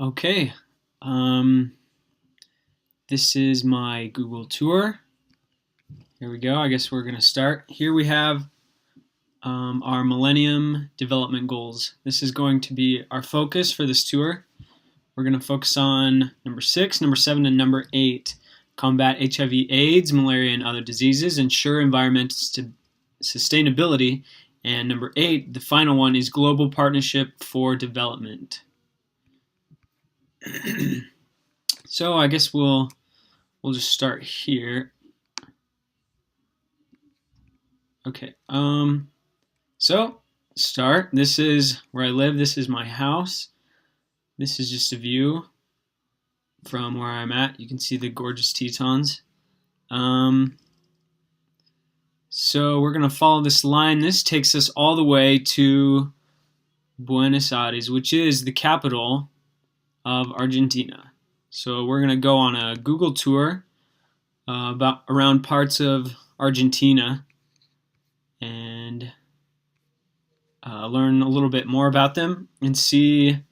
Okay, this is my Google tour. Here we go. I guess we're going to start. Here we have our Millennium Development Goals. This is going to be our focus for this tour. We're going to focus on number 6, number 7, and number 8. Combat HIV/AIDS, malaria, and other diseases. Ensure environmental sustainability. And number 8, the final one, is Global Partnership for Development. So I guess we'll just start here. Okay. So start. This is where I live. This is my house. This is just a view from where I'm at. You can see the gorgeous Tetons. So we're gonna follow this line. This takes us all the way to Buenos Aires, which is the capital of Argentina. So we're gonna go on a Google tour around parts of Argentina and learn a little bit more about them and see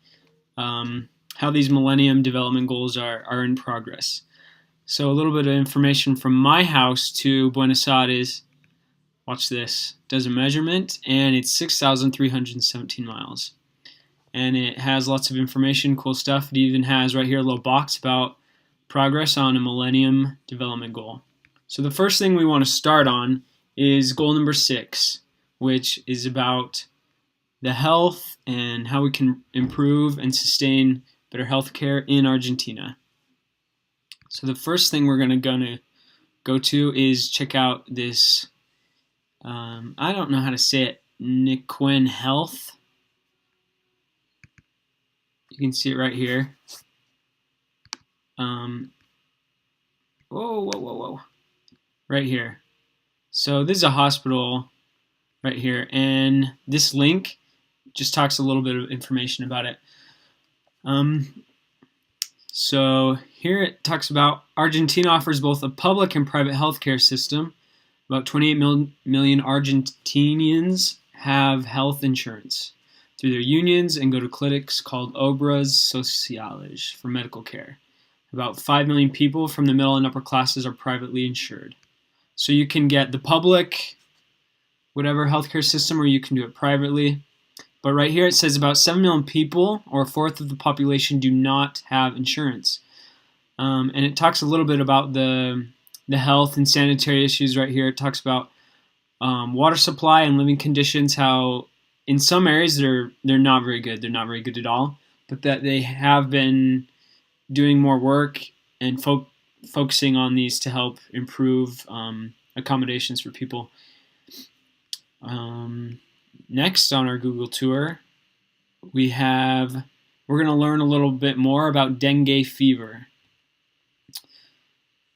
how these Millennium Development Goals are in progress. So a little bit of information from my house to Buenos Aires. Watch this. Does a measurement, and it's 6,317 miles. And it has lots of information, cool stuff. It even has right here a little box about progress on a Millennium Development Goal. So the first thing we want to start on is goal number 6, which is about the health and how we can improve and sustain better health care in Argentina. So the first thing we're gonna go to is check out this, I don't know how to say it, Neuquén Health. You can see it right here. Whoa. Right here. So this is a hospital right here, and this link just talks a little bit of information about it. So here it talks about Argentina offers both a public and private healthcare system. About 28 million Argentinians have health insurance through their unions and go to clinics called Obras Sociales for medical care. About 5 million people from the middle and upper classes are privately insured. So you can get the public, whatever healthcare system, or you can do it privately. But right here it says about 7 million people, or a fourth of the population, do not have insurance. And it talks a little bit about the health and sanitary issues right here. It talks about water supply and living conditions, how in some areas they're not very good. They're not very good at all, but that they have been doing more work and focusing on these to help improve accommodations for people. Next on our Google tour, we're going to learn a little bit more about dengue fever.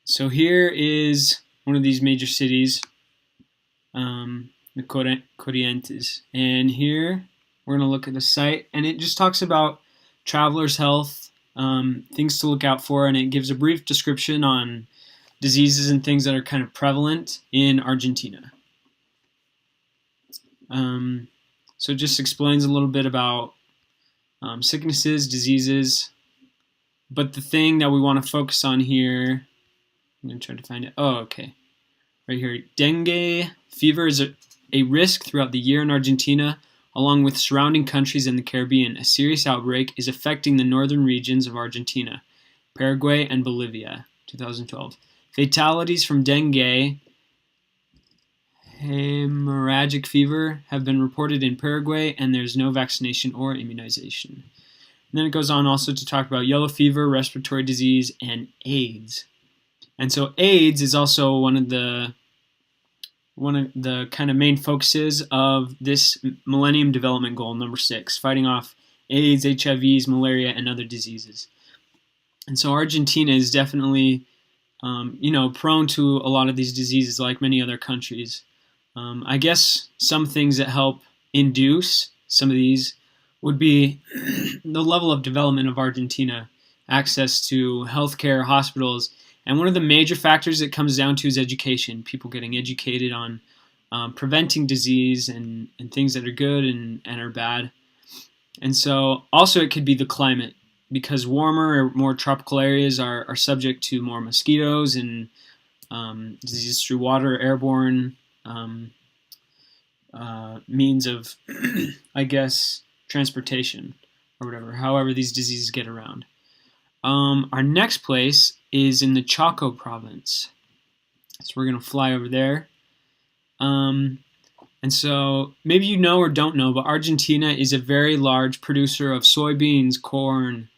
So here is one of these major cities, the Corrientes. And here we're going to look at the site, and it just talks about travelers' health, things to look out for, and it gives a brief description on diseases and things that are kind of prevalent in Argentina. So it just explains a little bit about sicknesses, diseases, but the thing that we want to focus on here, I'm going to try to find it. Oh, okay. Right here. Dengue fever is a risk throughout the year in Argentina, along with surrounding countries in the Caribbean. A serious outbreak is affecting the northern regions of Argentina, Paraguay, and Bolivia, 2012. Fatalities from dengue, hemorrhagic fever, have been reported in Paraguay, and there's no vaccination or immunization. And then it goes on also to talk about yellow fever, respiratory disease, and AIDS. And so AIDS is also one of the kind of main focuses of this Millennium Development Goal number 6, fighting off AIDS, HIVs, malaria, and other diseases. And so Argentina is definitely, prone to a lot of these diseases like many other countries. I guess some things that help induce some of these would be the level of development of Argentina, access to healthcare, hospitals, and one of the major factors it comes down to is education, people getting educated on preventing disease and things that are good and are bad. And so also it could be the climate. because warmer or more tropical areas are subject to more mosquitoes and diseases through water, airborne means of, I guess, transportation or whatever, however these diseases get around. Our next place is in the Chaco province. So we're going to fly over there. And so maybe you know or don't know, but Argentina is a very large producer of soybeans, corn,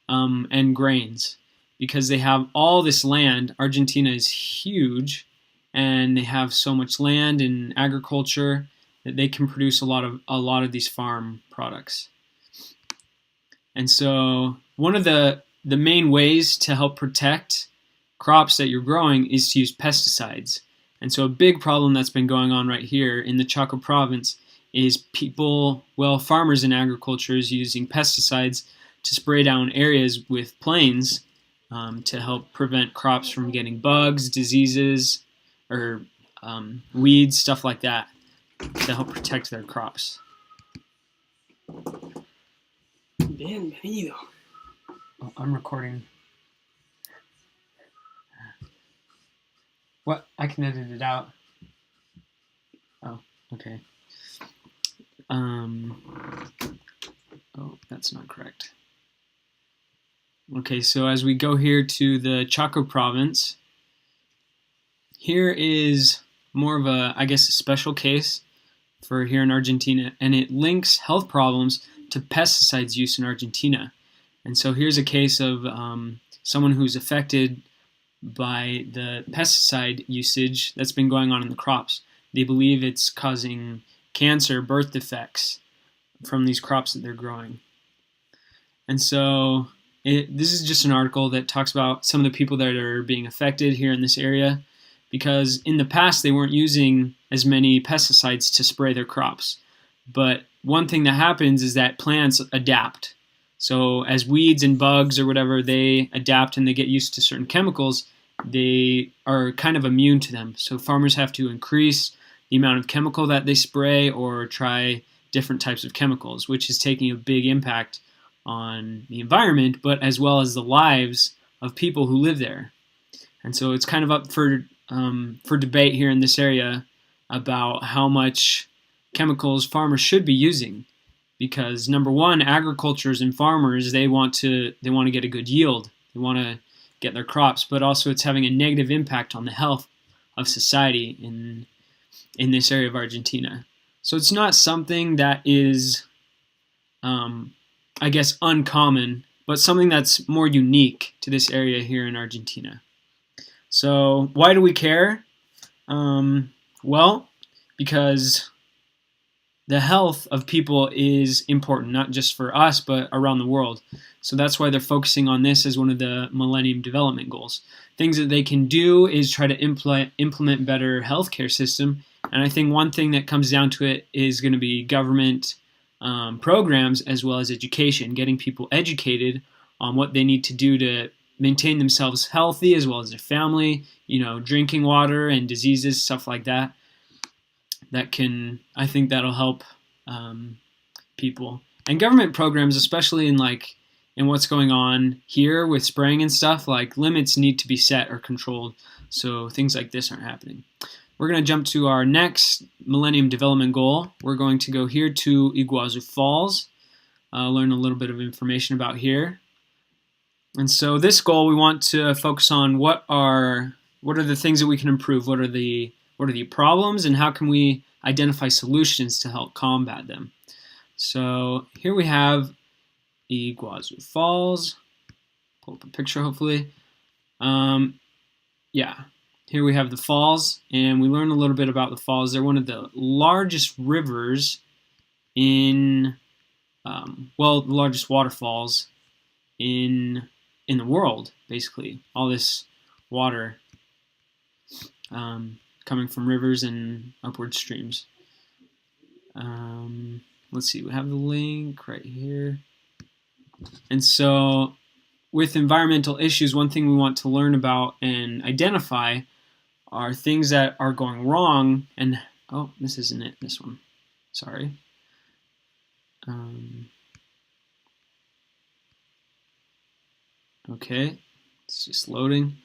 and grains. Because they have all this land. Argentina is huge, and they have so much land and agriculture that they can produce a lot of these farm products. And so one of the main ways to help protect crops that you're growing is to use pesticides. And so a big problem that's been going on right here in the Chaco province is farmers in agriculture is using pesticides to spray down areas with planes to help prevent crops from getting bugs, diseases, or weeds, stuff like that, to help protect their crops. Bienvenido. Oh, I'm recording. What? I can edit it out. Oh, okay. Oh, that's not correct. Okay, so as we go here to the Chaco province, here is more of a, I guess, a special case for here in Argentina, and it links health problems to pesticides use in Argentina. And so here's a case of someone who's affected by the pesticide usage that's been going on in the crops. They believe it's causing cancer, birth defects from these crops that they're growing. And so this is just an article that talks about some of the people that are being affected here in this area, because in the past they weren't using as many pesticides to spray their crops. But one thing that happens is that plants adapt. So as weeds and bugs or whatever, they adapt and they get used to certain chemicals, they are kind of immune to them. So farmers have to increase the amount of chemical that they spray or try different types of chemicals, which is taking a big impact on the environment, but as well as the lives of people who live there. And so it's kind of up for debate here in this area about how much chemicals farmers should be using. Because number one, agricultures and farmers, they want to get a good yield. They want to get their crops, but also it's having a negative impact on the health of society in this area of Argentina. So it's not something that is, I guess, uncommon, but something that's more unique to this area here in Argentina. So why do we care? Well, because the health of people is important, not just for us, but around the world. So that's why they're focusing on this as one of the Millennium Development Goals. Things that they can do is try to implement better healthcare system. And I think one thing that comes down to it is going to be government programs as well as education, getting people educated on what they need to do to maintain themselves healthy as well as their family, drinking water and diseases, stuff like that. I think that'll help people. And government programs, especially in what's going on here with spraying and stuff, like limits need to be set or controlled so things like this aren't happening. We're going to jump to our next Millennium Development Goal. We're going to go here to Iguazu Falls, learn a little bit of information about here. And so this goal, we want to focus on what are the things that we can improve, what are the problems, and how can we identify solutions to help combat them. So here we have Iguazu Falls. Pull up a picture, hopefully. Here we have the falls, and we learn a little bit about the falls. They're one of the largest rivers the largest waterfalls in the world, basically. All this water coming from rivers and upward streams. Let's see, we have the link right here. And so with environmental issues, one thing we want to learn about and identify are things that are going wrong. And oh, this isn't it, this one. Sorry. Okay, it's just loading.